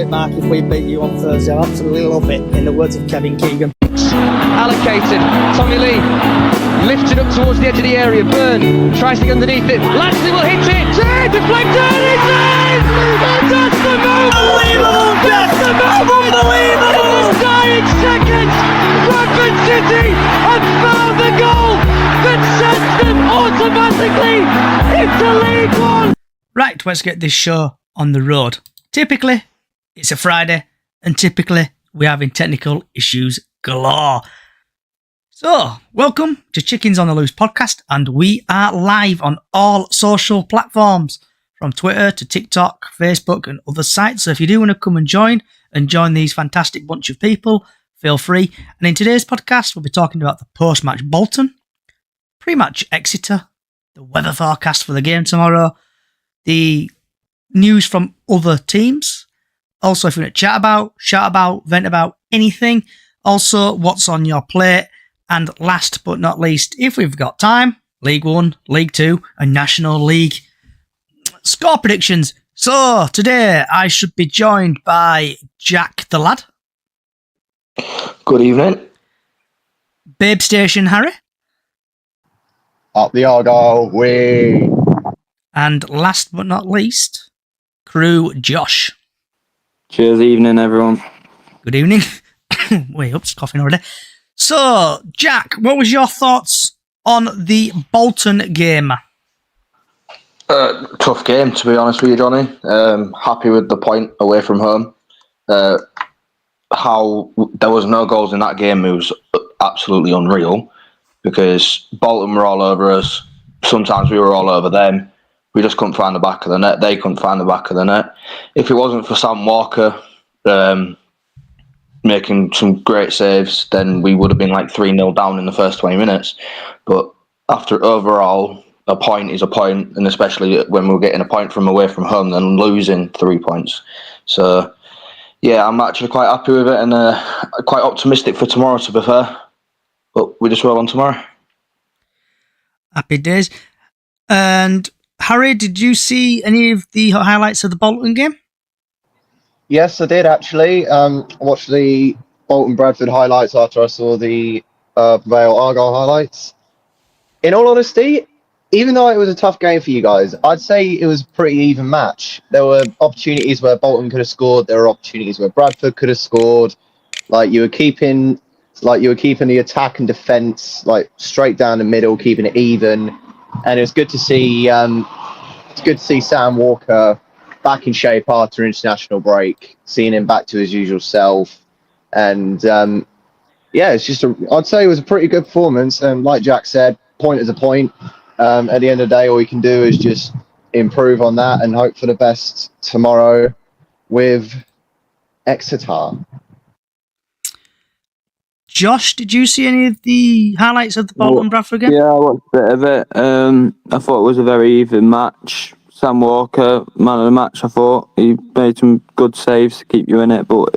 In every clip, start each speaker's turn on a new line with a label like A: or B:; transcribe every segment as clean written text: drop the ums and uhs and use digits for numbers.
A: Mark, if we beat you on Thursday. I absolutely love it, in the words of Kevin Keegan.
B: Allocated, Tommy Lee lifted up towards the edge of the area. Byrne tries to get underneath it. Lashley will hit it. Deflected. It's in! And that's the moment!
A: Unbelievable!
B: That's the moment!
A: Unbelievable!
B: In the dying seconds, Bradford City have found the goal that sends them automatically into League One.
A: Right, let's get this show on the road. Typically, it's a Friday, and typically, we're having technical issues galore. So, welcome to Chickens on the Loose podcast, and we are live on all social platforms, from Twitter to TikTok, Facebook, and other sites. So if you do want to come and join these fantastic bunch of people, feel free. And in today's podcast, we'll be talking about the post-match Bolton, pre-match Exeter, the weather forecast for the game tomorrow, the news from other teams. Also, if you want to chat about, shout about, vent about anything. Also, what's on your plate. And last but not least, if we've got time, League One, League Two, and National League score predictions. So, today I should be joined by Jack the Lad.
C: Good evening.
A: Babe Station Harry.
C: Up the Argyle way.
A: And last but not least, Crew Josh.
D: Cheers, evening, everyone.
A: Good evening. Wait, oops, coughing already. So, Jack, what was your thoughts on the Bolton game?
C: Tough game, to be honest with you, Johnny. Happy with the point away from home. How there was no goals in that game, it was absolutely unreal, because Bolton were all over us. Sometimes we were all over them. We just couldn't find the back of the net. They couldn't find the back of the net. If it wasn't for Sam Walker making some great saves, then we would have been like 3-0 down in the first 20 minutes. But after overall, a point is a point, and especially when we're getting a point from away from home, then losing 3 points. So, yeah, I'm actually quite happy with it, and quite optimistic for tomorrow, to be fair. But we just roll on tomorrow.
A: Happy days. And Harry, did you see any of the highlights of the Bolton game?
E: Yes, I did actually. I watched the Bolton Bradford highlights after I saw the Vale Argyle highlights. In all honesty, even though it was a tough game for you guys, I'd say it was a pretty even match. There were opportunities where Bolton could have scored. There were opportunities where Bradford could have scored. You were keeping the attack and defence straight down the middle, keeping it even. And it was good to see. It's good to see Sam Walker back in shape after international break, seeing him back to his usual self. And it's just I'd say it was a pretty good performance. And like Jack said, point is a point. At the end of the day, all we can do is just improve on that and hope for the best tomorrow with Exeter.
A: Josh, did you see any of the highlights of the Bolton Bradford game?
D: Yeah, I watched a bit of it. I thought it was a very even match. Sam Walker, man of the match, I thought. He made some good saves to keep you in it, but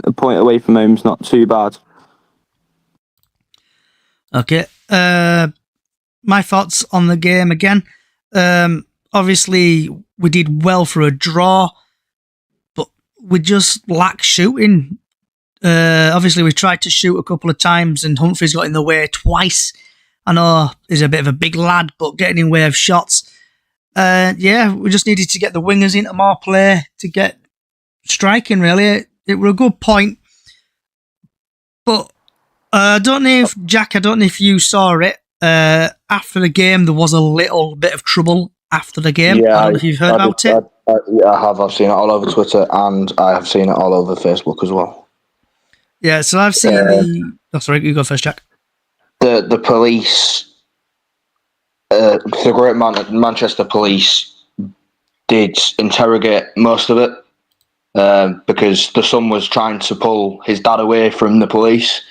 D: a point away from home is not too bad.
A: Okay. My thoughts on the game again. Obviously, we did well for a draw, but we just lack shooting. Obviously, we tried to shoot a couple of times and Humphrey's got in the way twice. I know he's a bit of a big lad, but getting in the way of shots. We just needed to get the wingers into more play to get striking, really. It were a good point. But I don't know if you saw it. After the game, there was a little bit of trouble after the game.
C: Yeah,
A: I don't know if you've heard about it.
C: I have. I've seen it all over Twitter, and I have seen it all over Facebook as well.
A: Yeah, so I've seen sorry, you go first, Jack.
C: The police, the Great Manchester Police, did interrogate most of it because the son was trying to pull his dad away from the police,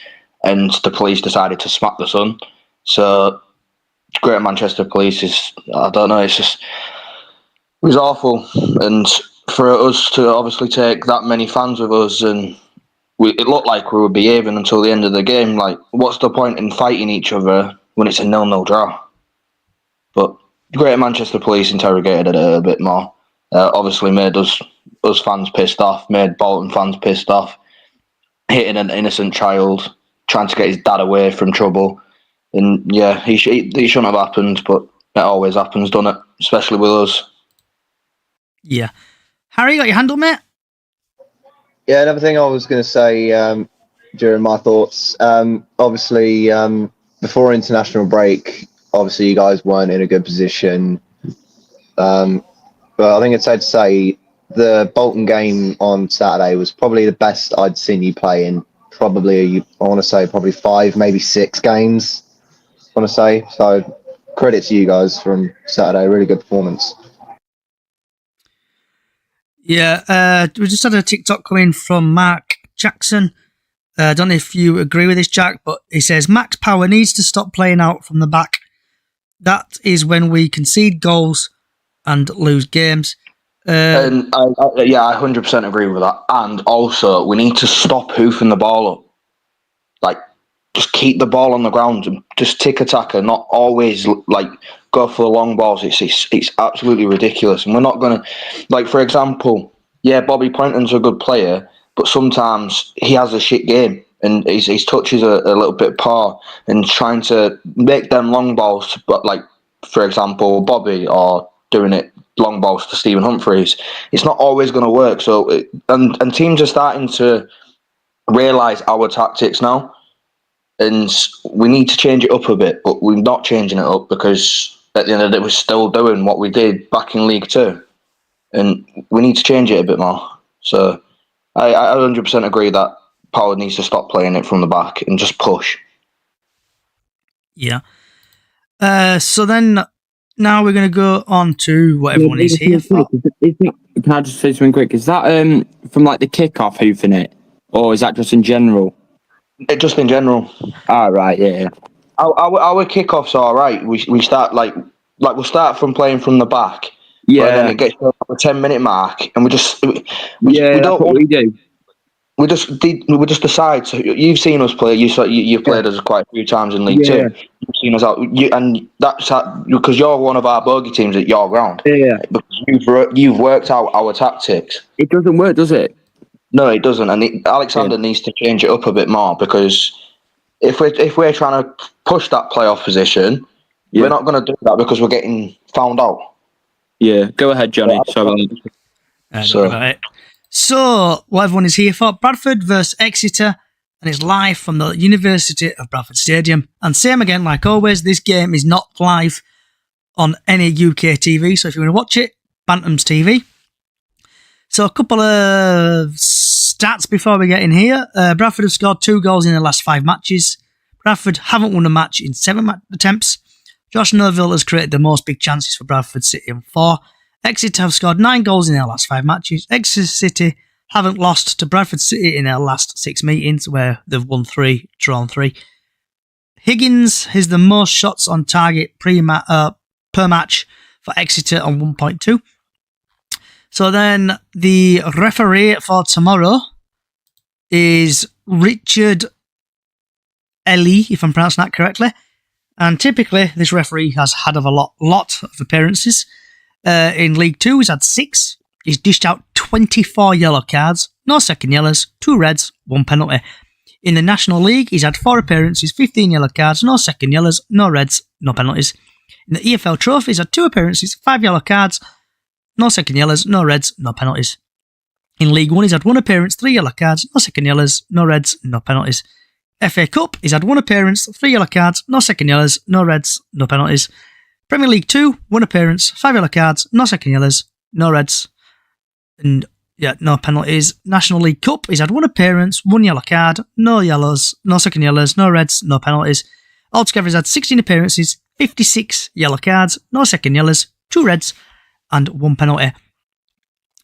C: and the police decided to smack the son. So, Great Manchester Police I don't know, it was awful. And for us to obviously take that many fans with us, and it looked like we were behaving until the end of the game. What's the point in fighting each other when it's a 0-0 draw? But Great Manchester Police interrogated it a bit more. Obviously made us us fans pissed off, made Bolton fans pissed off, hitting an innocent child, trying to get his dad away from trouble. And yeah, he shouldn't have happened, but it always happens, doesn't it? Especially with us.
A: Yeah. Harry, got your handle, mate?
E: Yeah, another thing I was going to say during my thoughts, obviously, before international break, obviously you guys weren't in a good position. But I think it's safe to say the Bolton game on Saturday was probably the best I'd seen you play in probably, I want to say, probably 5, maybe 6 games, I want to say. So credit to you guys from Saturday. Really good performance.
A: Yeah, we just had a TikTok coming from Mark Jackson. I don't know if you agree with this, Jack, but he says, Max Power needs to stop playing out from the back. That is when we concede goals and lose games.
C: And I 100% agree with that. And also, we need to stop hoofing the ball up. Like, just keep the ball on the ground and just tick attacker, not always like go for the long balls. It's absolutely ridiculous. And we're not going to, like, for example, yeah, Bobby Poynton's a good player, but sometimes he has a shit game and his touch is a little bit poor, and trying to make them long balls, but like, for example, Bobby, or doing it long balls to Stephen Humphreys, it's not always going to work. So, and teams are starting to realise our tactics now. And we need to change it up a bit, but we're not changing it up because at the end of the day, we're still doing what we did back in League Two. And we need to change it a bit more. So I 100% agree that Power needs to stop playing it from the back and just push.
A: Yeah. So then, now we're going to go on to what everyone is here for.
D: Can I just say something quick? Is that from like the kickoff hoofing it? Or is that just in general?
C: Just in general.
D: Right, yeah.
C: Our kickoffs are all right. We start like we'll start from playing from the back.
D: Yeah.
C: But then it gets to the 10-minute mark, and we don't.
D: That's what we do.
C: We just decide. So you've seen us play. You've played us quite a few times in League Two. You've seen us out, and that's because you're one of our bogey teams at your ground.
D: Yeah.
C: Because you've worked out our tactics.
D: It doesn't work, does it?
C: No, it doesn't. And Alexander needs to change it up a bit more, because if we're trying to push that playoff position, we're not going to do that because we're getting found out.
D: Yeah, go ahead, Johnny. Sorry.
A: So, what everyone is here for, Bradford versus Exeter, and it's live from the University of Bradford Stadium. And same again, like always, this game is not live on any UK TV, so if you want to watch it, Bantam's TV. So a couple of stats before we get in here. Bradford have scored 2 goals in their last 5 matches. Bradford haven't won a match in 7 attempts. Josh Neville has created the most big chances for Bradford City in 4. Exeter have scored 9 goals in their last 5 matches. Exeter City haven't lost to Bradford City in their last 6 meetings, where they've won 3, drawn 3. Higgins has the most shots on target per match for Exeter on 1.2. So then the referee for tomorrow is Richard Ellie, if I'm pronouncing that correctly. And typically, this referee has had a lot of appearances. In League 2, he's had 6. He's dished out 24 yellow cards, no second yellows, 2 reds, 1 penalty. In the National League, he's had 4 appearances, 15 yellow cards, no second yellows, no reds, no penalties. In the EFL Trophy, he's had 2 appearances, 5 yellow cards, no second yellows, no reds, no penalties. In League 1, he's had 1 appearance, 3 yellow cards, no second yellows, no reds, no penalties. FA Cup, he's had 1 appearance, 3 yellow cards, no second yellows, no reds, no penalties. Premier League 2, 1 appearance, 5 yellow cards, no second yellows, no reds, and no penalties. National League Cup, he's had 1 appearance, 1 yellow card, no yellows, no second yellows, no reds, no penalties. Altogether, he's had 16 appearances, 56 yellow cards, no second yellows, 2 reds, and 1 penalty.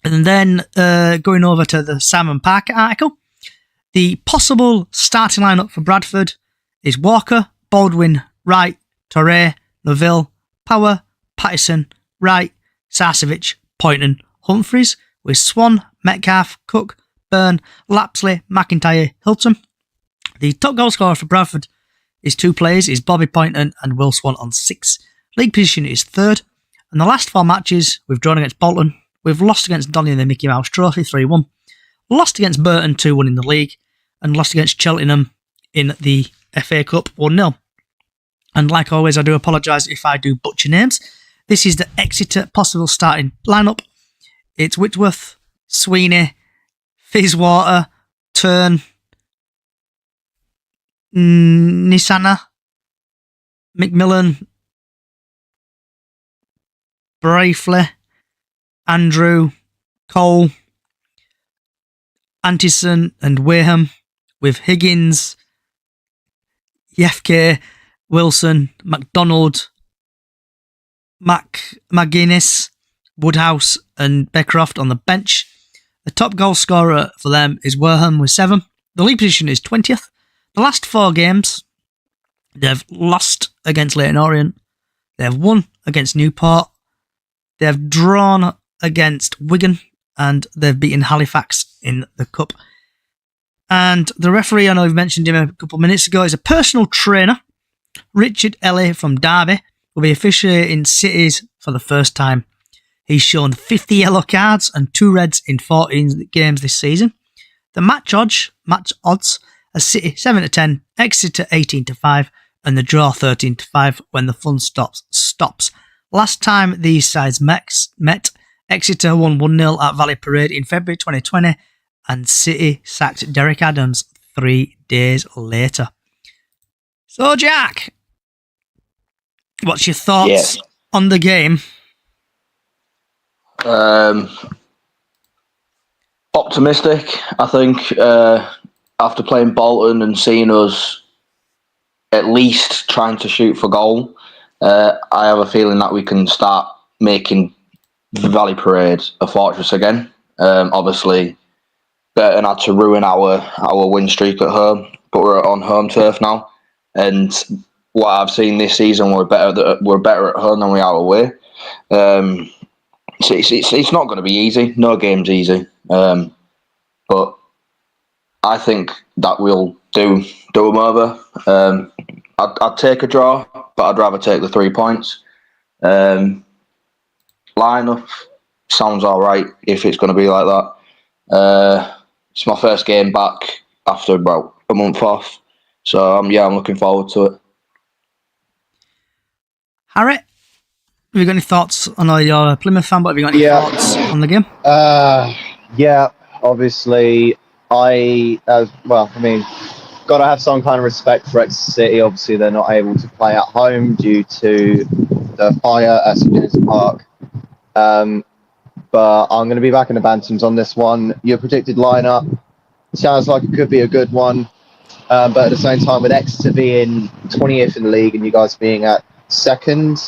A: And then going over to the Simon Parker article, the possible starting lineup for Bradford is Walker, Baldwin, Wright, Torre, Neville, Power, Patterson, Wright, Sarcevic, Poynton, Humphreys, with Swan, Metcalf, Cook, Byrne, Lapsley, McIntyre, Hilton. The top goal scorer for Bradford is 2 players, is Bobby Poynton and Will Swan on 6. League position is 3rd. And the last 4 matches, we've drawn against Bolton, We've lost against Donny in the Mickey Mouse Trophy 3-1. Lost against Burton 2-1 in the league. And lost against Cheltenham in the FA Cup 1-0. And like always, I do apologise if I do butcher names. This is the Exeter possible starting lineup. It's Whitworth, Sweeney, Fizzwater, Turn, Nisana, McMillan, Brafley, Andrew, Cole, Antison and Waham, with Higgins, Yefke, Wilson, MacDonald, McGuinness, Woodhouse and Beckcroft on the bench. The top goal scorer for them is Waham with 7. The league position is 20th. The last 4 games, they've lost against Leyton Orient. They've won against Newport. They've drawn against Wigan. And they've beaten Halifax in the Cup. And the referee, I know we've mentioned him a couple of minutes ago, is a personal trainer. Richard Ellie from Derby will be officiating Cities for the first time. He's shown 50 yellow cards and 2 reds in 14 games this season. The match odds are City 7-10, Exeter 18-5, and the draw 13-5 when the fun stops. Last time these sides met, Exeter won 1-0 at Valley Parade in February 2020, and City sacked Derek Adams 3 days later. So, Jack, what's your thoughts on the game?
C: Optimistic, I think, after playing Bolton and seeing us at least trying to shoot for goal. I have a feeling that we can start making Valley Parade a fortress again. Obviously, Burton had to ruin our win streak at home, but we're on home turf now. And what I've seen this season, we're better at home than we are away. So it's not going to be easy. No game's easy. But I think that we'll do them over. I'd take a draw, but I'd rather take the 3 points. Lineup sounds all right if it's going to be like that. It's my first game back after about a month off, so I'm looking forward to it.
A: Harry, have you got any thoughts? I know you're a Plymouth fan, but have you got any thoughts on the game?
E: Obviously, got to have some kind of respect for Exeter City. Obviously, they're not able to play at home due to the fire at St James's Park. But I'm going to be back in the Bantams on this one. Your predicted lineup sounds like it could be a good one. But at the same time, with Exeter being 20th in the league and you guys being at second?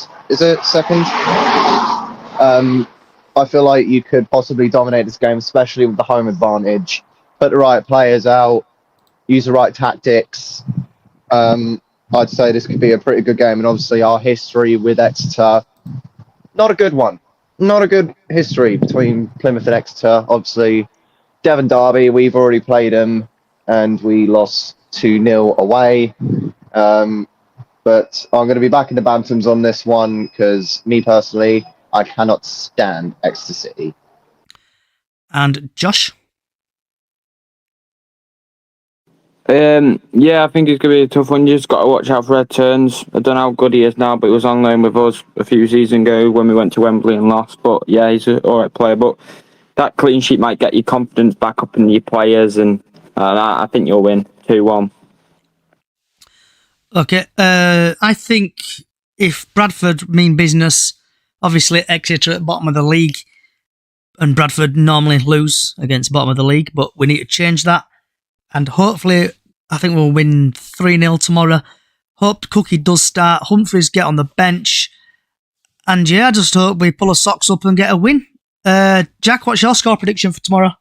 E: I feel like you could possibly dominate this game, especially with the home advantage. Put the right players out, use the right tactics. I'd say this could be a pretty good game. And obviously our history with Exeter, not a good one. Not a good history between Plymouth and Exeter. Obviously, Devon Derby, we've already played them and we lost 2-0 away. But I'm going to be back in the Bantams on this one because, me personally, I cannot stand Exeter City.
A: And Josh?
D: I think it's going to be a tough one. You just got to watch out for Ed Turns. I don't know how good he is now, but he was on loan with us a few seasons ago when we went to Wembley and lost. But yeah, he's an alright player. But that clean sheet might get your confidence back up in your players, and I think you'll win 2-1.
A: Okay, I think if Bradford mean business, obviously Exeter at bottom of the league, and Bradford normally lose against bottom of the league, but we need to change that. And hopefully, I think we'll win 3-0 tomorrow. Hope Cookie does start. Humphreys get on the bench. And I just hope we pull our socks up and get a win. Jack, what's your score prediction for tomorrow?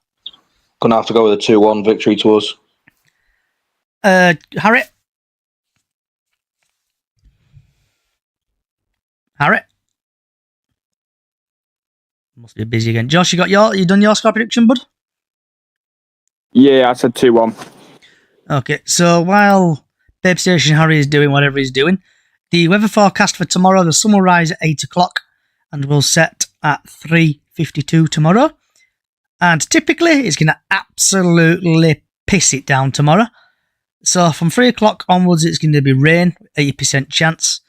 C: Gonna have to go with a 2-1 victory to us.
A: Harry? Must be busy again. Josh, you done your score prediction, bud?
D: Yeah, I said 2-1.
A: Okay, so while Babe Station Harry is doing whatever he's doing, the weather forecast for tomorrow, the sun will rise at 8 o'clock and will set at 3:52 tomorrow. And typically, it's going to absolutely piss it down tomorrow. So from 3 o'clock onwards, it's going to be rain, 80% chance.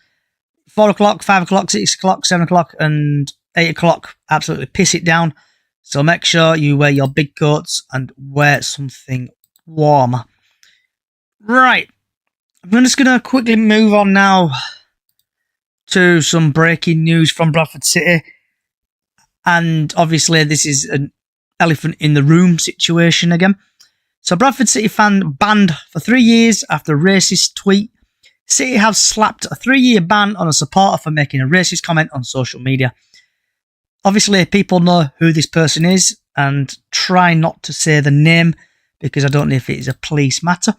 A: 4 o'clock, 5 o'clock, 6 o'clock, 7 o'clock, and 8 o'clock, absolutely piss it down. So make sure you wear your big coats and wear something warmer. Right. I'm just going to quickly move on now to some breaking news from Bradford City. And obviously, this is an elephant in the room situation again. So, Bradford City fan banned for 3 years after a racist tweet. City have slapped a 3-year ban on a supporter for making a racist comment on social media. Obviously, people know who this person is and try not to say the name because I don't know if it is a police matter.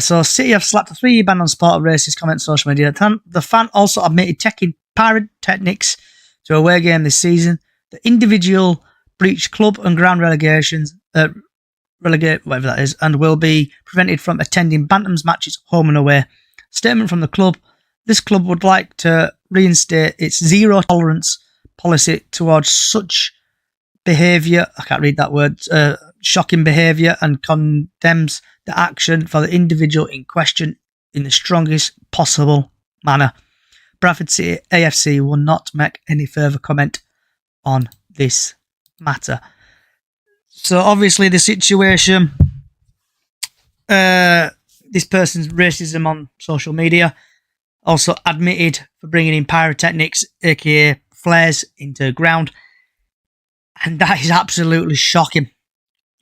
A: So, City have slapped a 3-year ban on supporter racist comments on social media. The fan also admitted taking pyrotechnics to a away game this season. The individual breached club and ground relegate, whatever that is, and will be prevented from attending Bantams matches home and away. Statement from the club: this club would like to reinstate its zero tolerance policy towards such behaviour, I can't read that word, shocking behaviour, and condemns the action for the individual in question in the strongest possible manner. Bradford City AFC will not make any further comment on this matter. So obviously the situation, this person's racism on social media, also admitted for bringing in pyrotechnics, aka flares, into ground, and that is absolutely shocking.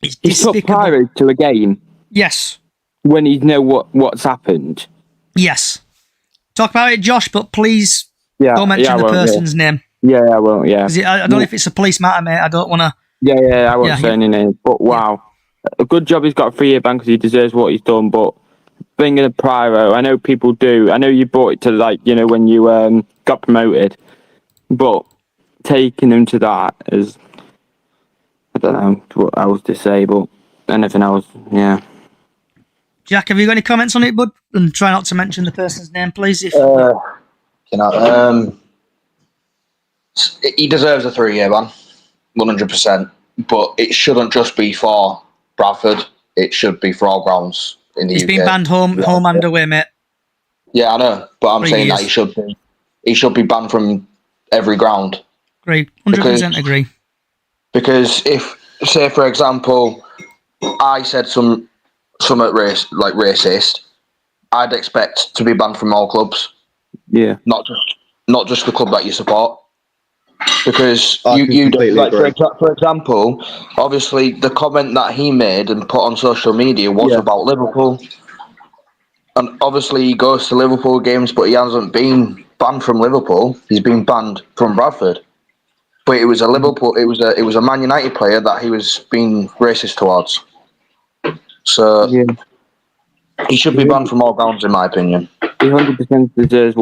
A: It's
D: He's put
A: despicable.
D: pyro to a game
A: Yes.
D: when you know what's happened.
A: Yes. Talk about it, Josh, but please
D: Yeah,
A: don't mention the person's name.
D: Yeah, I won't. Yeah,
A: 'Cause I don't know if it's a police matter, mate. I don't want to.
D: yeah, I won't say any names. But wow, a good job he's got a 3-year ban because he deserves what he's done. But bringing a pyro, I know people do. I know you brought it to when you got promoted, but taking him to that is, I don't know what else to say, but anything else, yeah.
A: Jack, have you got any comments on it, bud? And try not to mention the person's name, please. If
C: He deserves a 3-year ban, 100%. But it shouldn't just be for Bradford. It should be for all grounds in the UK.
A: He's been banned home and away, mate.
C: Yeah, I know, but I'm
A: 3
C: saying
A: years.
C: that he should be banned from every ground.
A: Agree. 100% agree.
C: Because if, say, for example, I said something racist, I'd expect to be banned from all clubs.
D: Yeah.
C: Not just the club that you support. Because
E: I
C: you
E: completely agree.
C: for example, obviously the comment that he made and put on social media was about Liverpool. And obviously he goes to Liverpool games, but he hasn't been banned from Liverpool. He's been banned from Bradford. But it was a Liverpool. It was a Man United player that he was being racist towards. So he should be banned from all grounds, in my opinion.
D: He 100% deserves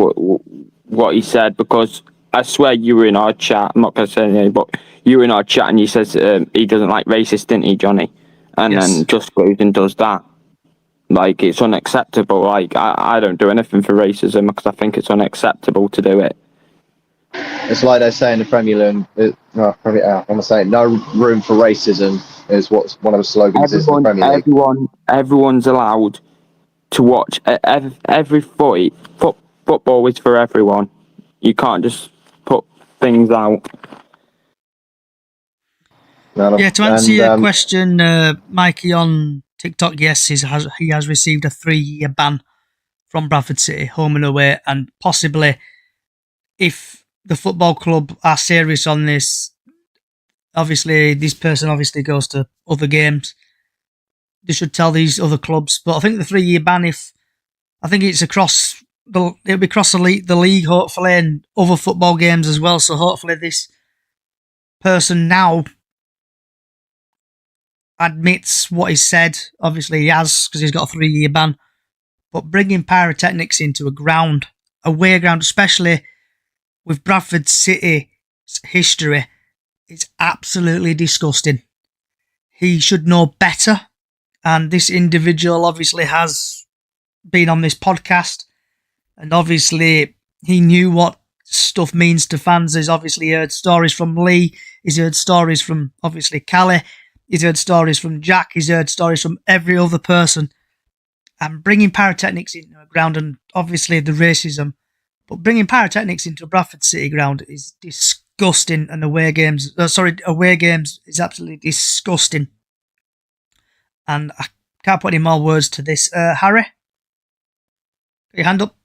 D: what he said, because I swear you were in our chat. I'm not going to say anything, but you were in our chat and you said he doesn't like racist, didn't he, Johnny? And then just goes and does that. Like, it's unacceptable. Like, I don't do anything for racism because I think it's unacceptable to do it.
E: It's like they say in the Premier League. I'm gonna say no room for racism is what's one of the slogans is in the Premier League.
D: Everyone's allowed to watch every fight. Football is for everyone. You can't just put things out.
A: To answer your question, Mikey on TikTok, yes, he has received a 3-year ban from Bradford City, home and away, and possibly, if the football club are serious on this, obviously this person obviously goes to other games. They should tell these other clubs. But I think the 3-year ban, I think it's across it'll be across the league, hopefully, and other football games as well. So hopefully this person now admits what he said. Obviously he has, because he's got a 3-year ban. But bringing pyrotechnics into a away ground, especially with Bradford City's history, it's absolutely disgusting. He should know better. And this individual obviously has been on this podcast. And obviously he knew what stuff means to fans. He's obviously heard stories from Lee. He's heard stories from, obviously, Callie. He's heard stories from Jack. He's heard stories from every other person. And bringing pyrotechnics into a ground, and obviously the racism, but bringing pyrotechnics into a Bradford City ground is disgusting. And away games is absolutely disgusting. And I can't put any more words to this. Harry? Put your hand up.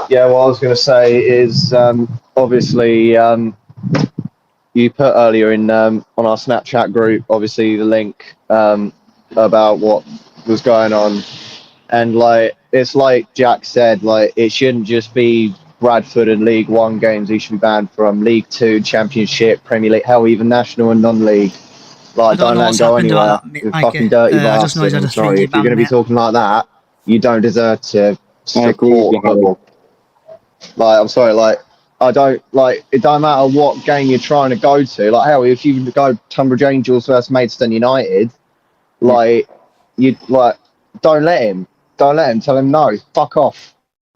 E: Yeah, what I was going to say is obviously you put earlier in on our Snapchat group, obviously the link about what was going on, and like it's like Jack said, like it shouldn't just be Bradford and League One games. He should be banned from League Two, Championship, Premier League, hell, even National and non-league. Like,
A: I don't know
E: let him
A: what's
E: go
A: happened
E: anywhere.
A: about that,
E: You
A: Mikey.
E: fucking dirty
A: I just know he's
E: bastard.
A: had a
E: I'm sorry.
A: 3-year
E: If you're
A: ban,
E: going to be
A: mate.
E: talking like that, you don't deserve to
D: I agree with
E: support
D: you, Harry.
E: football. Like, I'm sorry, like, I don't, like, it don't matter what game you're trying to go to. Like, hell, if you go Tunbridge Angels versus Maidstone United, like, you, like, don't let him. Don't let him. Tell him no. Fuck off.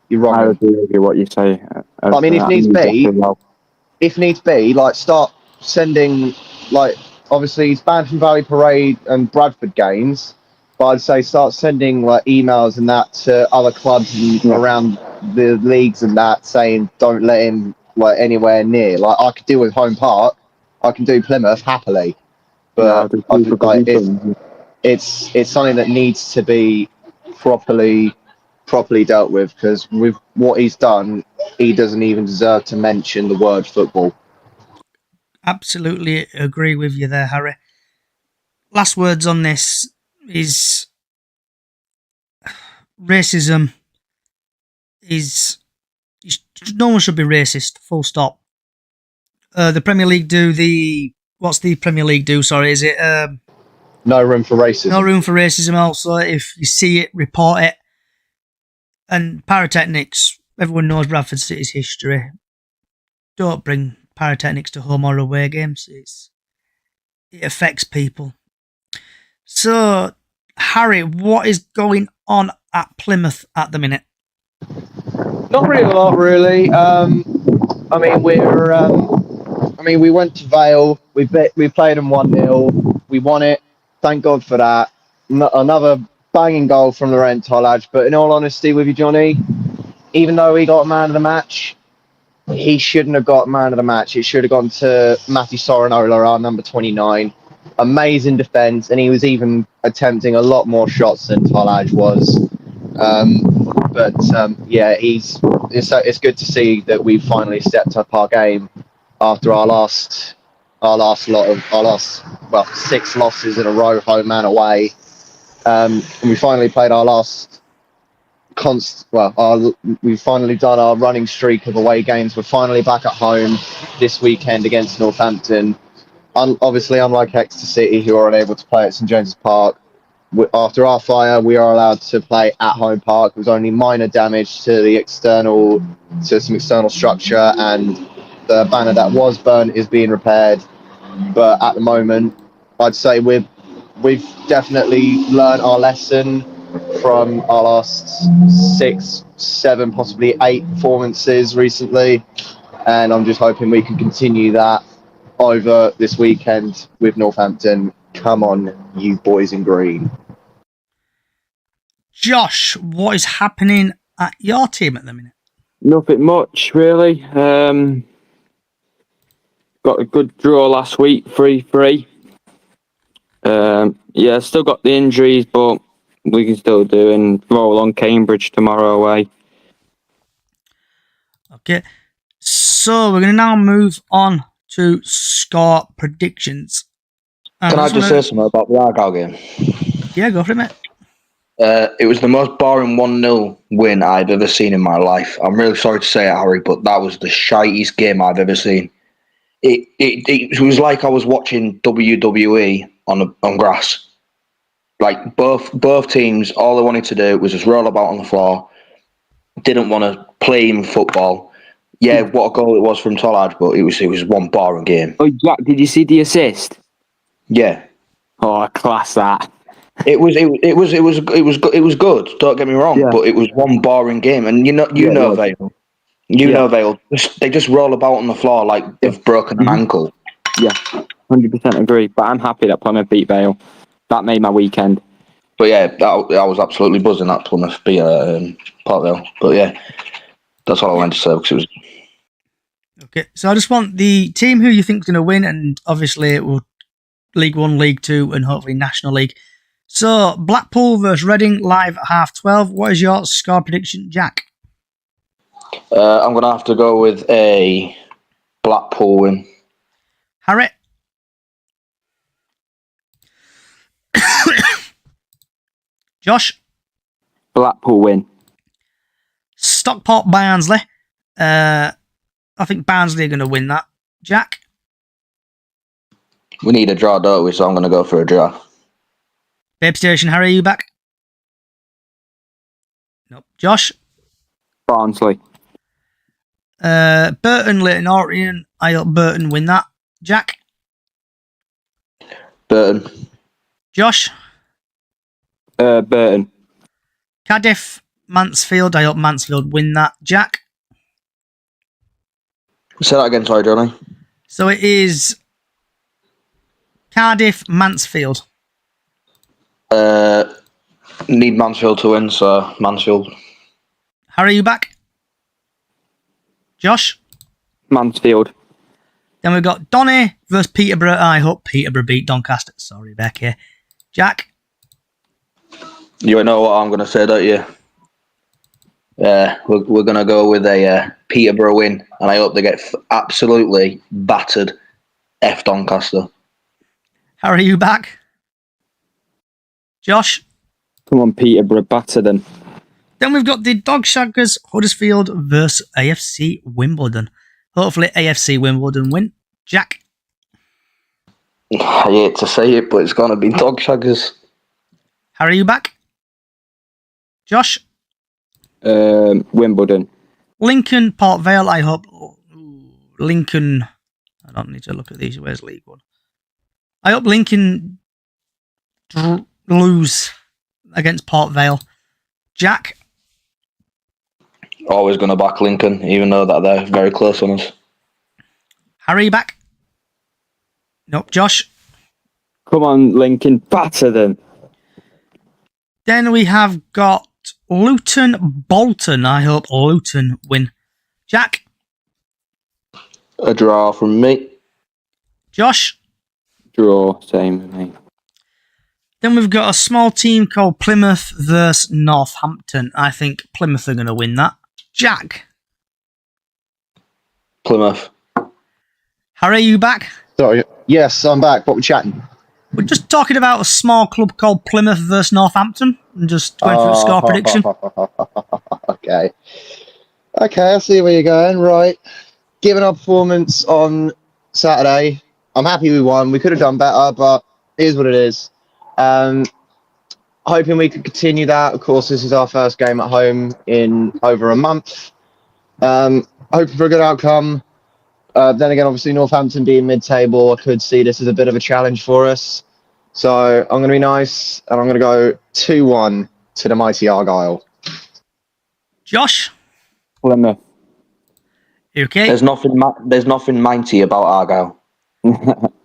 E: You're wrong.
D: I agree with you what you say.
E: I mean, if needs be, like start sending, like obviously he's banned from Valley Parade and Bradford games, but I'd say start sending like emails and that to other clubs and around the leagues and that saying don't let him like anywhere near. Like I could deal with Home Park, I can do Plymouth happily, but it's something that needs to be properly dealt with because with what he's done, he doesn't even deserve to mention the word football.
A: Absolutely agree with you there, Harry. Last words on this is racism is no one should be racist, full stop. The Premier League what's the Premier League do, sorry, is it
E: No room for racism.
A: No room for racism also. If you see it, report it. And pyrotechnics, everyone knows Bradford City's history. Don't bring pyrotechnics to home or away games. It affects people. So, Harry, what is going on at Plymouth at the minute?
E: Not really a lot, really. I mean, we went to Vale. We played them 1-0. We won it. Thank God for that. Another banging goal from Laurent Tollage. But in all honesty with you, Johnny, even though he got man of the match, he shouldn't have got man of the match. It should have gone to Matthew Sorinola, our number 29. Amazing defence, and he was even attempting a lot more shots than Tollage was. Yeah, it's good to see that we've finally stepped up our game after our last 6 losses in a row, home and away. And we finally played our last we've finally done our running streak of away games. We're finally back at home this weekend against Northampton. Obviously, unlike Exeter City, who are unable to play at St James's Park, after our fire, we are allowed to play at Home Park. There's only minor damage to some external structure, and the banner that was burnt is being repaired. But at the moment, I'd say we've definitely learned our lesson from our last 6, 7, possibly 8 performances recently, and I'm just hoping we can continue that over this weekend with Northampton. Come on, you boys in green.
A: Josh, what is happening at your team at the minute?
D: Nothing much, really. Got a good draw last week, 3-3. Still got the injuries, but we can still do and roll on Cambridge tomorrow away.
A: Okay, so we're going to now move on to score predictions.
C: Can I just say something about the Argyle game?
A: Yeah, go for it, mate.
C: It was the most boring 1-0 win I've ever seen in my life. I'm really sorry to say it, Harry, but that was the shitest game I've ever seen. It was like I was watching WWE on grass. Like both teams, all they wanted to do was just roll about on the floor. Didn't want to play in football. Yeah, what a goal it was from Tollard, but it was one boring game.
D: Oh, Jack, did you see the assist?
C: Yeah.
D: Oh, class that.
C: It was good. Don't get me wrong,
D: Yeah.
C: but it was one boring game, and
D: Yeah, it was.
C: Vale.
D: Yeah.
C: Vale. They just roll about on the floor like they've broken an ankle.
D: Yeah, 100% agree. But I'm happy that Plymouth beat Vale. That made my weekend.
C: But yeah, I was absolutely buzzing that Plymouth beat Port Vale. But yeah, that's all I wanted to say because it was.
A: Okay, so I just want the team who you think is going to win, and obviously it will League 1, League 2, and hopefully National League. So, Blackpool versus Reading, live at 12:30. What is your score prediction, Jack?
C: I'm going to have to go with a Blackpool win.
A: Harry? Josh?
D: Blackpool win.
A: Stockport Barnsley. I think Barnsley are going to win that. Jack?
C: We need a draw, don't we? So I'm going to go for a draw.
A: Babe Station, Harry, are you back? Nope. Josh?
D: Barnsley.
A: Burton, Leighton Orient. I hope Burton win that. Jack?
C: Burton.
A: Josh?
D: Burton.
A: Cardiff, Mansfield. I hope Mansfield win that. Jack?
C: Say that again, sorry, Johnny.
A: So it is Cardiff, Mansfield.
C: Need Mansfield to win, so Mansfield.
A: Harry, are you back? Josh?
D: Mansfield.
A: Then we've got Donny versus Peterborough. I hope Peterborough beat Doncaster. Sorry, Becky. Jack?
C: You know what I'm going to say, don't you? We're going to go with a Peterborough win, and I hope they get absolutely battered. F Doncaster.
A: Harry, are you back? Josh?
D: Come on, Peterborough, batter them.
A: Then we've got the Dogshaggers, Huddersfield versus AFC Wimbledon. Hopefully AFC Wimbledon win. Jack?
C: I hate to say it, but it's going to be Dogshaggers.
A: Harry, are you back? Josh?
D: Wimbledon.
A: Lincoln, Port Vale, I hope. Lincoln. I don't need to look at these. Where's League One? I hope Lincoln lose against Port Vale. Jack?
C: Always going to back Lincoln, even though that they're very close on us.
A: Harry, back? Nope. Josh?
D: Come on, Lincoln, batter them.
A: Then we have got Luton, Bolton. I hope Luton win. Jack?
C: A draw from me.
A: Josh?
D: Draw, same with me.
A: Then we've got a small team called Plymouth versus Northampton. I think Plymouth are going to win that. Jack?
C: Plymouth.
A: Harry, are you back?
E: Sorry. Yes, I'm back. What we're chatting?
A: We're just talking about a small club called Plymouth versus Northampton and just going through a score prediction.
E: Okay. Okay, I see where you're going. Right. Given our performance on Saturday, I'm happy we won. We could have done better, but it is what it is. Hoping we can continue that. Of course, this is our first game at home in over a month. Hoping for a good outcome. Then again, obviously, Northampton being mid-table, I could see this as a bit of a challenge for us. So I'm going to be nice, and I'm going to go 2-1 to the mighty Argyle.
A: Josh?
D: Plymouth.
A: You okay?
C: There's nothing mighty about Argyle.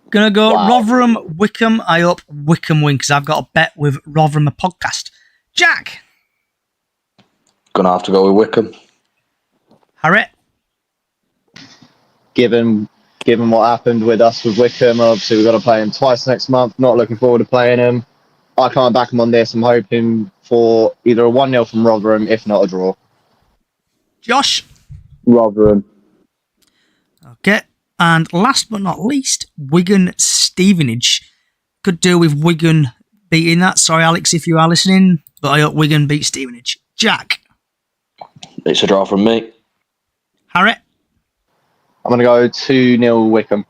A: Gonna go Rotherham, Wickham. I hope Wickham win because I've got a bet with Rotherham, a podcast. Jack?
C: Gonna have to go with Wickham.
A: Harry?
E: Given what happened with us with Wickham, obviously we've got to play him twice next month. Not looking forward to playing him. I can't back him on this. I'm hoping for either a 1-0 from Rotherham, if not a draw.
A: Josh?
D: Rotherham.
A: Okay. And last but not least, Wigan Stevenage. Could do with Wigan beating that. Sorry, Alex, if you are listening, but I hope Wigan beat Stevenage. Jack?
C: It's a draw from me.
A: Harry?
E: I'm going to go 2-0 Wickham.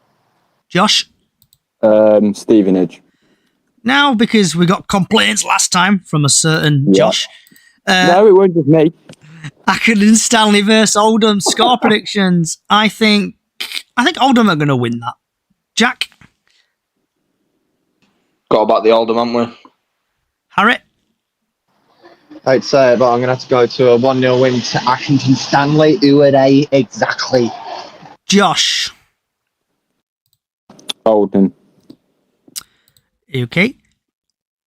A: Josh?
D: Stevenage.
A: Now, because we got complaints last time from a certain Josh.
D: No, it wasn't just me.
A: Ackerd and Stanley versus Oldham score predictions. I think Oldham are going to win that. Jack?
C: Got about the Oldham, haven't we?
A: Harry?
E: I hate to say it, but I'm going to have to go to a 1-0 win to Ashington Stanley. Who are they exactly?
A: Josh?
D: Oldham.
A: Okay.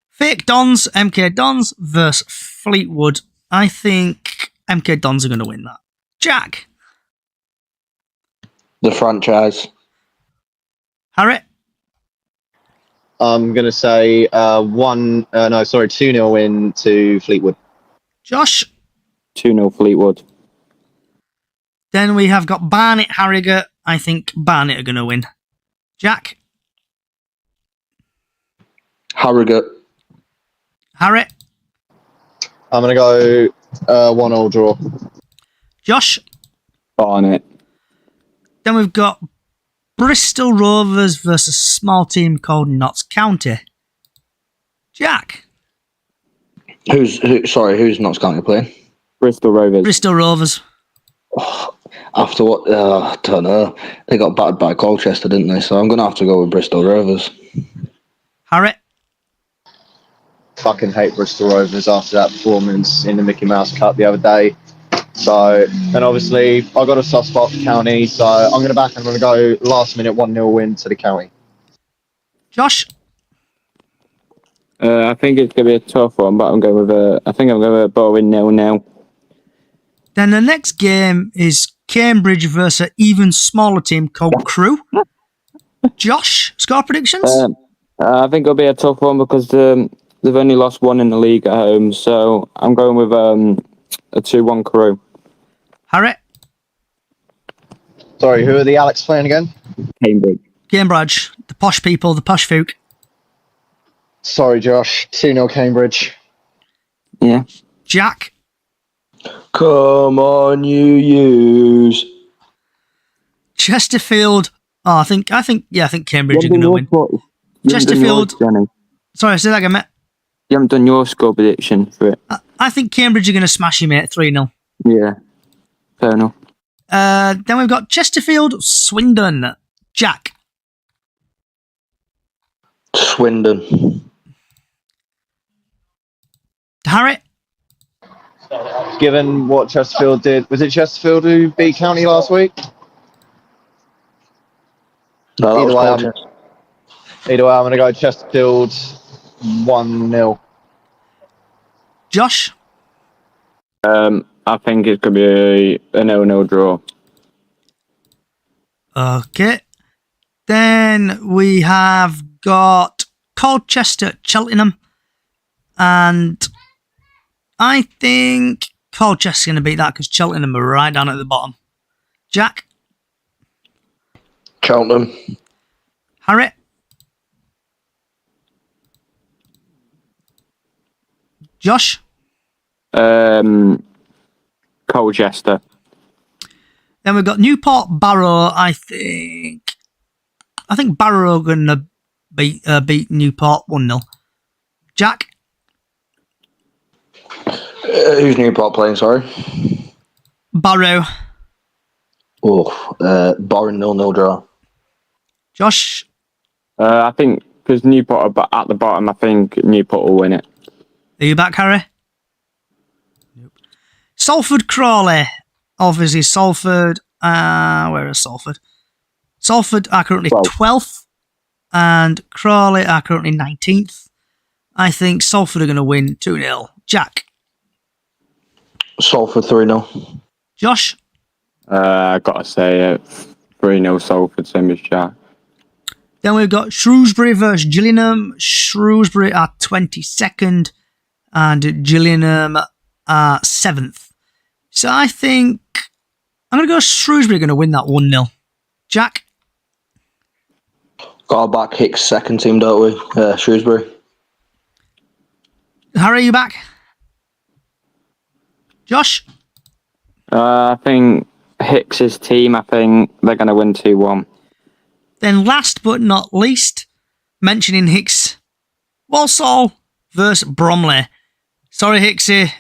A: Fake Dons, MK Dons versus Fleetwood. I think MK Dons are going to win that. Jack?
C: The franchise.
A: Harry?
E: I'm going to say 2-0 win to Fleetwood.
A: Josh?
D: 2-0 Fleetwood.
A: Then we have got Barnet, Harrogate. I think Barnet are going to win. Jack?
C: Harrogate.
A: Harry?
E: I'm going to go 1-0 draw.
A: Josh?
D: Barnet.
A: Then we've got Bristol Rovers versus a small team called Notts County. Jack?
C: Who's Notts County playing?
D: Bristol Rovers.
A: Bristol Rovers.
C: After what? I don't know. They got battered by Colchester, didn't they? So I'm going to have to go with Bristol Rovers.
A: Harry?
E: Fucking hate Bristol Rovers after that performance in the Mickey Mouse Cup the other day. So, and obviously, I got a soft spot for County, so I'm going to back. I'm going to go last minute 1-0 win to the County.
A: Josh?
D: I think it's going to be a tough one, but I'm going with a Bowen 0-0.
A: Then the next game is Cambridge versus an even smaller team called Crewe. Josh, score predictions?
D: I think it'll be a tough one because they've only lost one in the league at home, so I'm going with a 2-1 Crewe.
A: Harry?
E: Sorry, who are the Alex playing again?
A: Cambridge. The posh people, the posh folk.
E: Sorry, Josh. 2-0 Cambridge.
D: Yeah.
A: Jack?
C: Come on, you use.
A: Chesterfield. Oh, I think Cambridge are going to win. Chesterfield. Sorry, say that again, mate.
D: You haven't done your score prediction for it.
A: I think Cambridge are going to smash you, mate. 3-0.
D: Yeah. Fair enough.
A: Then we've got Chesterfield, Swindon. Jack?
C: Swindon.
A: Harry?
E: Given what Chesterfield did, was it Chesterfild who beat County last week?
C: No, that
E: Either
C: was
E: way,
C: Colchester.
E: I'm going to go Chesterfield 1-0.
A: Josh?
D: I think it could be a 0-0 draw.
A: Okay. Then we have got Colchester, Cheltenham. And I think Colchester's going to beat that because Cheltenham are right down at the bottom. Jack?
C: Cheltenham.
A: Harry? Josh?
D: Colchester.
A: Then we've got Newport, Barrow. I think Barrow are going to beat Newport 1-0. Jack?
C: Who's Newport playing, sorry?
A: Barrow.
C: Boring 0-0 draw.
A: Josh?
D: I think because Newport are at the bottom, I think Newport will win it.
A: Are you back, Harry? Nope. Salford, Crawley. Obviously, Salford. Where is Salford? Salford are currently 12th, and Crawley are currently 19th. I think Salford are going to win 2-0. Jack?
C: Salford 3-0.
A: Josh?
D: I gotta say 3-0 Salford, same as Jack.
A: Then we've got Shrewsbury versus Gillingham. Shrewsbury are 22nd, and Gillingham are 7th. So I think I'm going to go Shrewsbury going to win that 1-0. Jack?
C: Got our back Hicks second team, don't we? Shrewsbury.
A: Harry, are you back? Josh?
D: I think Hicks's team, I think they're going to win 2-1.
A: Then last but not least, mentioning Hicks, Walsall versus Bromley. Sorry, Hicksy.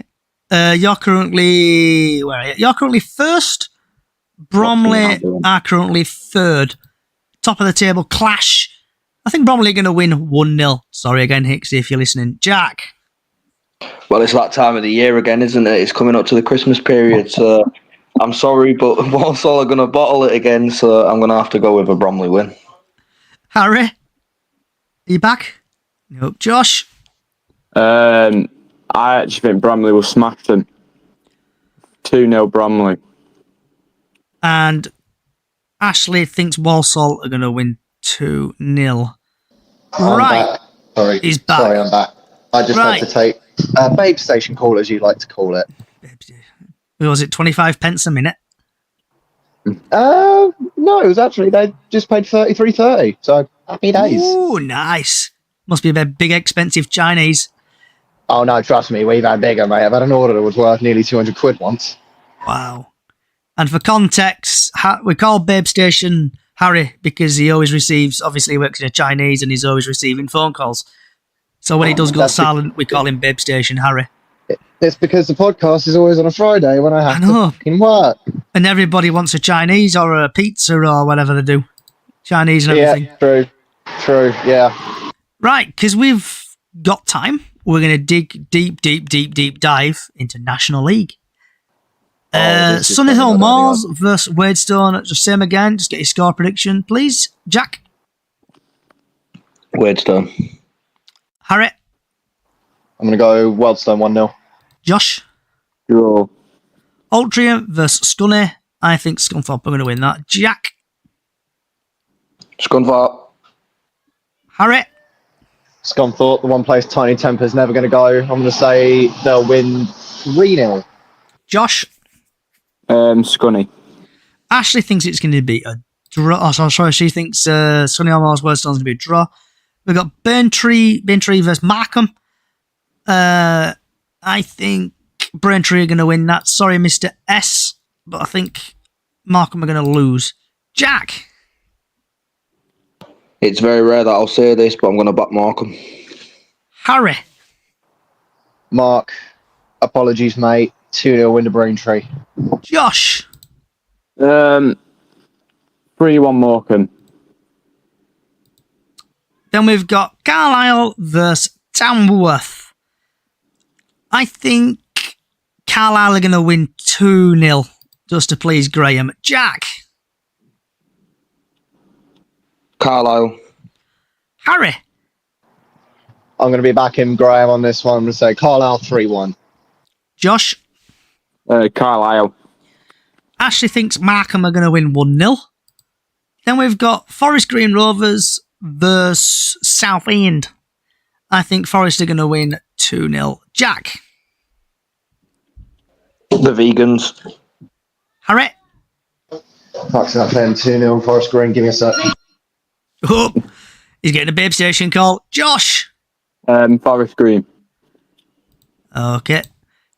A: You're currently... Where are you? You're currently first. Bromley are currently third. Top of the table clash. I think Bromley are going to win 1-0. Sorry again, Hicksy, if you're listening. Jack?
C: Well, it's that time of the year again, isn't it? It's coming up to the Christmas period, so I'm sorry, but Walsall are going to bottle it again, so I'm going to have to go with a Bromley win.
A: Harry, are you back? Nope. Josh?
D: I actually think Bromley will smash them. 2-0 Bromley.
A: And Ashley thinks Walsall are going to win 2-0.
E: I'm
A: Right.
E: back. Sorry.
A: He's back.
E: Sorry, I'm back. I just
A: Right.
E: had to take Babe Station call, as you like to call it.
A: Was it 25 pence a minute?
E: No, it was actually, they just paid 33.30, so happy days.
A: Ooh, nice. Must be a big expensive Chinese.
E: Oh no, trust me, we've had bigger, mate. I've had an order that was worth nearly 200 quid once.
A: Wow. And for context, we call Babe Station Harry because he always receives, obviously he works in a Chinese and he's always receiving phone calls. So when he does go silent, we call him Babe Station Harry.
E: It's because the podcast is always on a Friday when I have to fucking work.
A: And everybody wants a Chinese or a pizza or whatever they do. Chinese and everything.
E: Yeah, true, yeah.
A: Right, because we've got time, we're going to dig deep dive into National League. Sunnyhill Moors versus Waidstone. Just same again. Just get your score prediction, please. Jack?
C: Waidstone.
A: Harry?
E: I'm going to go Wealdstone 1-0.
A: Josh?
D: Draw.
A: Altrincham versus Scunny. I think Scunthorpe are going to win that. Jack?
C: Scunthorpe.
A: Harry?
E: Scunthorpe, the one place Tiny Temper's never going to go. I'm going to say they'll win 3-0.
A: Josh?
D: Scunny.
A: Ashley thinks it's going to be a draw. Oh, sorry, she thinks Sunnyhill Moors Waidstone's going to be a draw. We've got Braintree versus Markham. I think Braintree are going to win that. Sorry, Mr. S, but I think Markham are going to lose. Jack?
C: It's very rare that I'll say this, but I'm going to back Markham.
A: Harry?
E: Mark, apologies, mate. 2-0 win to Braintree.
A: Josh?
D: 3-1 Morecambe.
A: Then we've got Carlisle versus Tamworth. I think Carlisle are going to win 2-0 just to please Graham. Jack?
C: Carlisle.
A: Harry?
E: I'm going to be backing Graham on this one. I'm going to say Carlisle 3-1.
A: Josh?
D: Carlisle.
A: Ashley thinks Markham are going to win 1-0. Then we've got Forest Green Rovers versus Southend. I think Forest are going to win 2-0. Jack?
C: The Vegans.
A: Harry?
E: Fuck's not playing 2-0 Forest Green. Give me a sec.
A: Oh, he's getting a Babe Station call. Josh?
D: Forest Green.
A: Okay.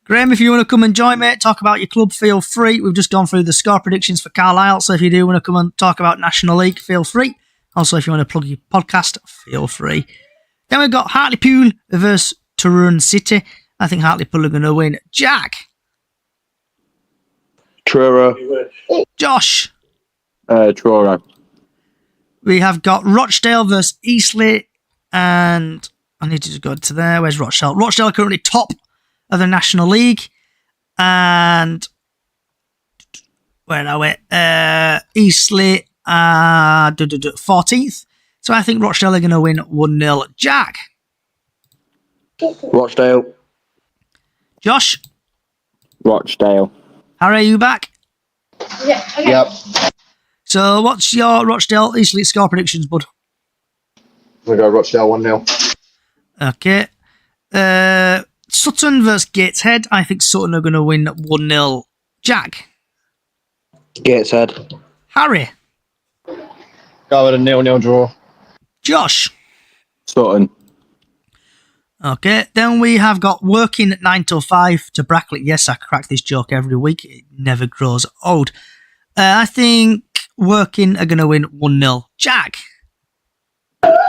A: Graham, if you want to come and join me, talk about your club, feel free. We've just gone through the score predictions for Carlisle, so if you do want to come and talk about National League, feel free. Also, if you want to plug your podcast, feel free. Then we've got Hartlepool versus Tyrone City. I think Hartlepool are going to win. Jack?
C: Truro.
A: Josh?
D: Truro.
A: We have got Rochdale versus Eastleigh, and I need to just go to there. Where's Rochdale? Rochdale are currently top of the National League, and where are we? Eastleigh 14th. So I think Rochdale are going to win 1-0. Jack?
C: Rochdale.
A: Josh?
D: Rochdale.
A: Harry, are you back?
F: Yeah, okay.
E: Yep.
A: So what's your Rochdale Eastleigh score predictions, bud?
E: We'll go Rochdale 1-0.
A: Okay. Sutton versus Gateshead. I think Sutton are going to win 1-0. Jack?
C: Gateshead.
A: Harry?
E: Go with a 0-0 draw.
A: Josh?
D: Sutton.
A: Okay, then we have got Working at 9 till 5 to Brackley. Yes, I crack this joke every week. It never grows old. I think Working are going to win 1-0. Jack?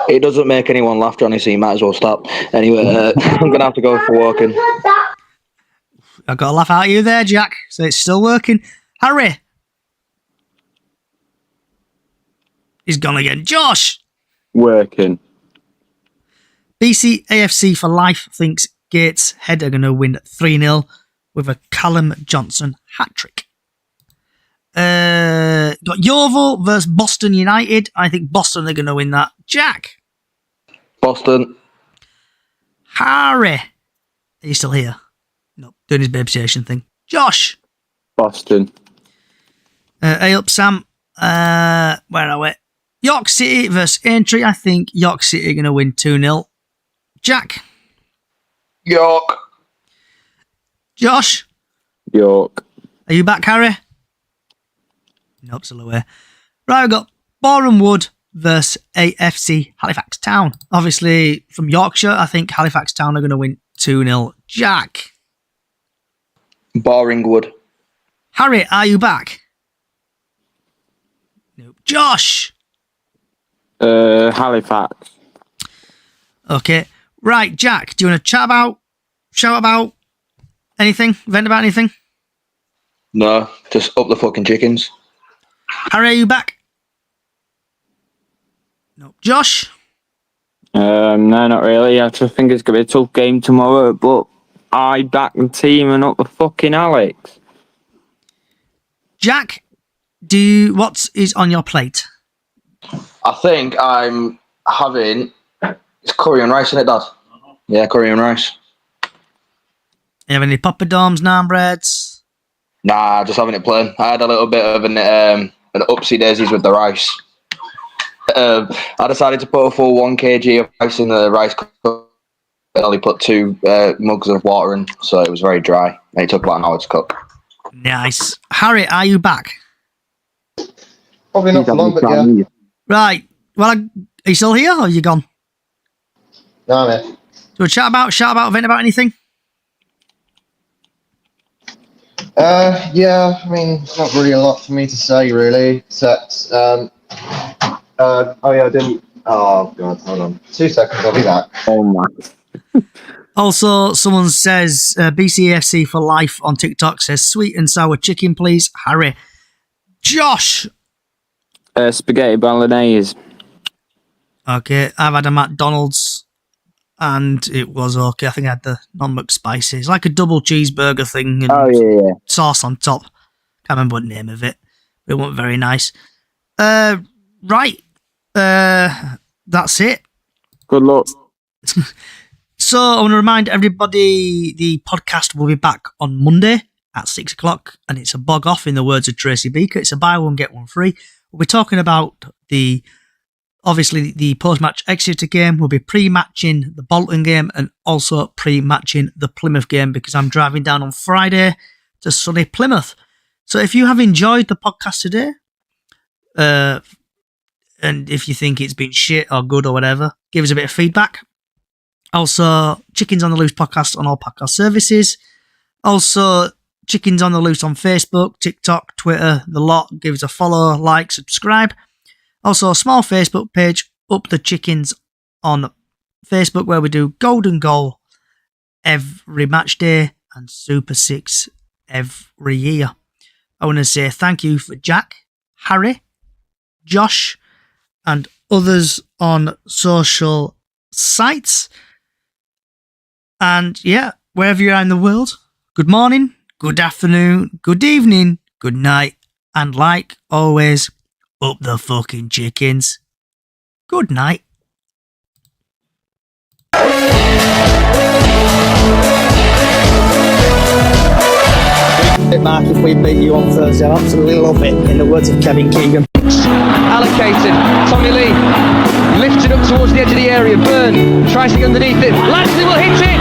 C: It doesn't make anyone laugh, Johnny, so you might as well stop. Anyway, I'm going to have to go for Woking.
A: I got a laugh out of you there, Jack. So it's still working. Harry? He's gone again. Josh?
D: Working.
A: BCAFC for life thinks Gateshead are going to win 3-0 with a Callum Johnson hat-trick. Got Yeovil versus Boston United. I think Boston are going to win that. Jack.
C: Boston.
A: Harry. Are you still here? No, doing his babe station thing. Josh.
D: Boston.
A: Hey up, Sam. Where are we? York City versus Aintree. I think York City are going to win 2-0. Jack.
C: York.
A: Josh.
D: York.
A: Are you back, Harry? Nope, still away. Right, we've got Boreham Wood versus AFC Halifax Town. Obviously, from Yorkshire, I think Halifax Town are going to win 2-0. Jack.
C: Boringwood.
A: Harry, are you back? Nope. Josh.
D: Halifax.
A: Okay. Right, Jack, do you want to shout about anything? Vent about anything?
C: No, just up the fucking chickens.
A: Harry, are you back? Nope. Josh?
D: No, not really. I just think it's going to be a tough game tomorrow, but I back the team and not the fucking Alex.
A: Jack, what is on your plate?
C: I think I'm having... It's curry and rice, isn't it, Dad? Yeah, curry and rice.
A: You have any poppadoms, naan breads?
C: Nah, just having it plain. I had a little bit of an upsy daisies with the rice. I decided to put a full 1 kg of rice in the rice cooker. I only put 2 mugs of water in, so it was very dry. And it took about an hour to cook.
A: Nice. Harry, are you back?
E: Probably not for long, but yeah.
A: Right. Well, are you still here or are you gone?
E: No, man.
A: Do you want to shout about, vent about anything?
E: Yeah, I mean, it's not really a lot for me to say, really, except, oh yeah, I didn't, oh god, hold on, 2 seconds, I'll be back.
D: Oh my.
A: Also, someone says, BCAFC for life on TikTok says, sweet and sour chicken, please. Harry. Josh.
D: Spaghetti bolognese.
A: Okay, I've had a McDonald's and it was okay. I think I had the non-McSpicy. It's like a double cheeseburger thing and sauce on top. Can't remember what the name of it. It wasn't very nice. Right. That's it.
D: Good luck.
A: So I want to remind everybody the podcast will be back on Monday at 6 o'clock and it's a bog off in the words of Tracy Beaker. It's a buy one, get one free. We'll be talking about obviously the post-match Exeter game. We'll be pre-matching the Bolton game and also pre-matching the Plymouth game because I'm driving down on Friday to sunny Plymouth. So if you have enjoyed the podcast today, and if you think it's been shit or good or whatever, give us a bit of feedback. Also, Chickens on the Loose podcast on all podcast services. Also, Chickens on the Loose on Facebook, TikTok, Twitter, the lot. Give us a follow, like, subscribe. Also, a small Facebook page, Up the Chickens on Facebook, where we do Golden Goal every match day and Super 6 every year. I want to say thank you for Jack, Harry, Josh, and others on social sites. And yeah, wherever you are in the world, good morning, good afternoon, good evening, good night, and like always, up the fucking chickens. Good night. Mark, if we beat you on Thursday, I'll absolutely love it, in the words of Kevin Keegan.
B: Allocated, Tommy Lee lifted up towards the edge of the area. Byrne tries to get underneath it. Lashley will hit it.